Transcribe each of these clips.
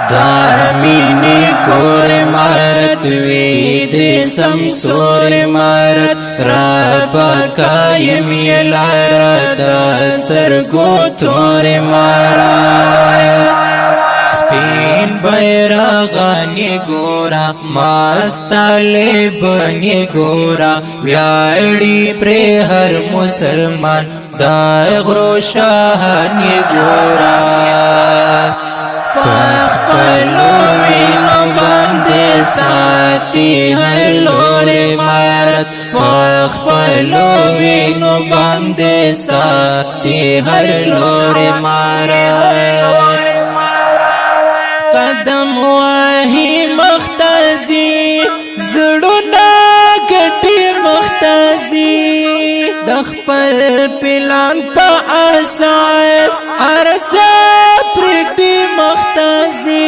दामिनी कोर मारत वेदे समसोर मारत रब्बा कायम यलारा दस्तर गोथोर मारत स्पेन बैरागानी गोरा मस्ताले बनी गोरा व्याड़ी प्रे हर मुसलमान दागरो शाहानी गोरा पखपलो विनो बंदे साथी हर लोरे मारत पखपलो विनो बंदे साथी हर लोरे मारत कदम वाही मख्ताजी जुड़ना गटी मख्ताजी दखपल पिलान पा आसास अरसा प्रीति मख्ताजी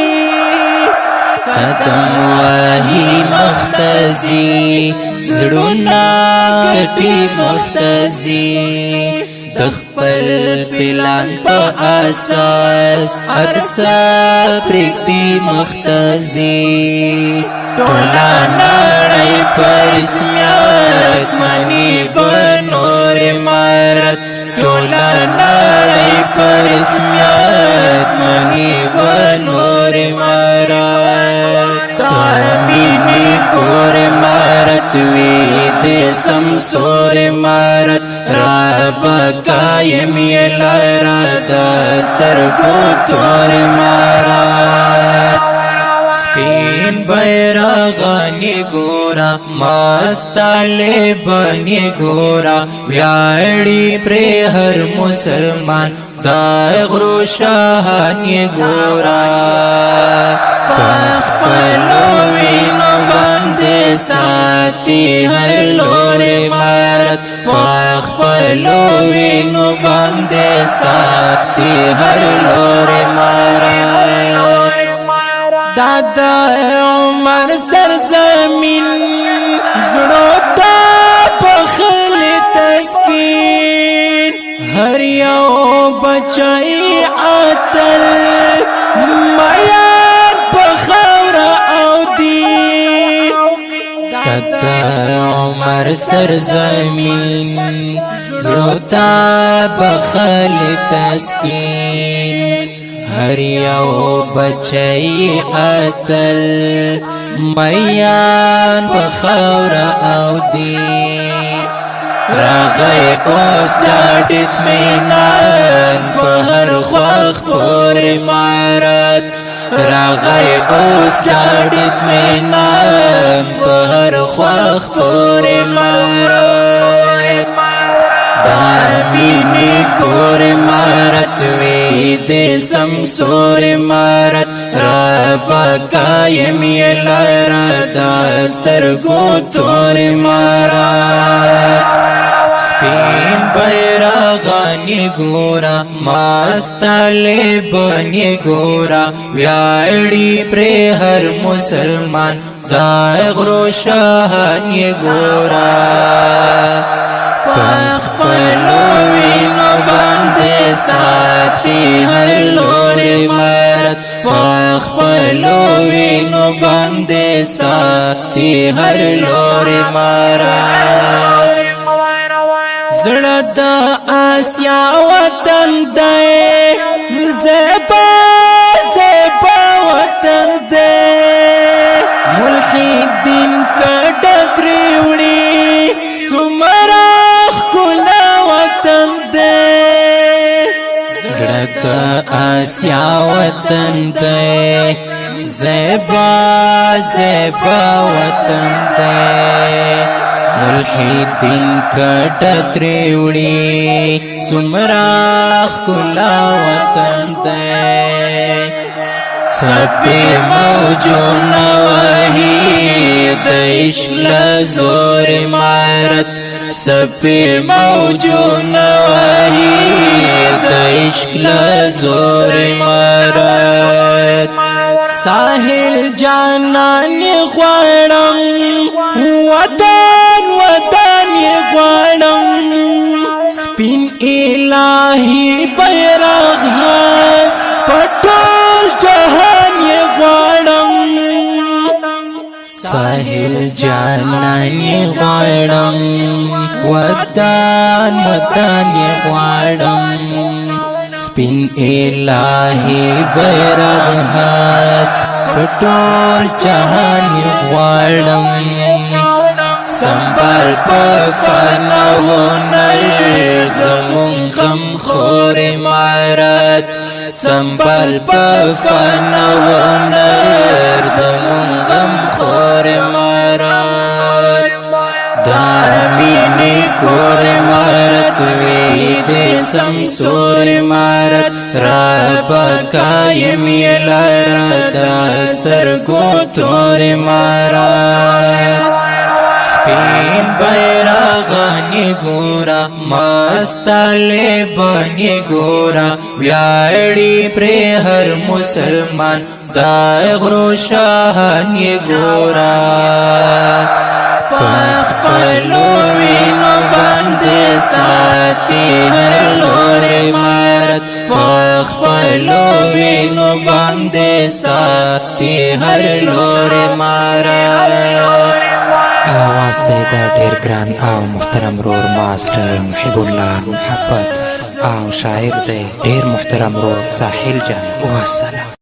कदम वाही मख्ताजी जुड़ना गटी मख्ताजी दखपल पिलान पा आसास अरसा प्रीति मख्ताजी टोला नाड़े पर स्म्यात मनी बनोर मारत टोला नाड़े पर स्म्यात मनी बनोर मारत दामिनी कोर मारत वेदे समसोर मारत रब्बा कायम यलारा दस्तर गोथोर मारत स्पेन बैरागानी गोरा मस्ताले बनी गोरा व्याड़ी प्रे हर मुसलमान दागरो शाहानी गोरा पखपलो विनो बंदे साथी हर लोरे मारत पखपलो विनो बंदे साथी हर लोरे मारत दादा उमर सरजमीन जुड़ोता पखल तस्कीन हर यो बचाई आतल माया पखर औदी दादा उमर सरजमीन जुड़ोता पखल तस्कीन हरियो बचई अतल मैयान बखौर औदी रागय ओस गाडित मैनान बहर ख्वाख पोर मारत रागय ओस गाडित मैनान बहर ख्वाख पोर मारत दामिनी कोर मारत वेदे समसोर मारत रब्बा कायम यलारा दस्तर गोथोर मारत स्पेन बैरागानी गोरा मस्ताले बनी गोरा व्याड़ी प्रे हर मुसलमान दागरो शाहानी गोरा पखपलो विनो बंदे साथी हर लोरे मारत पखपलो विनो बंदे साथी हर लोरे मारत जड़दा आसिया वतन दे ज़ेबा ज़ेबा वतन दे मुल्हिदीन का डगरीवड़ी सुमरा खुला वतन दे जड़दा आसिया वतन दे ज़ेबा ज़ेबा वतन दे मुल्हिदीन का डगरीवड़ी सुमरा खुला वतन दे सपे मौजो नवही इश्क़ जोर मारत सपे मौजो नवही इश्क़ जोर मारत साहिल जानान ख्वाड़म वतन वतन ख्वाड़म स्पिन इलाही बैरग हस पटोल जहान ساحل جانانی غواړم ودان ودانی غواړم سپین الهی بیرغ هاس پټول جهان غواړم سنبال په فنا هنر زمون غم خور امارت سنبال په فنا هنر زمون غم خور امارت دا مینې کور امارت وی دې سمسور امارت را پکایم یې لاره دا سترګو تور امارت سپین بیرغانی ګورا مست طالبانی ګورا ویاړي پر هر مسلمان دا غرو شاهانی ګورا پخپلو وینو باندې ساتي هر لور امارت پخپلو وینو باندې ساتي هر لور امارت आवाज दे दा ढेर ग्रान आओ मुहतरम रोर मास्टर मुहिबुल्लाह मोहब्बत आओ शायर दे ढेर मुहतरम रोर साहिल जान वासलाम।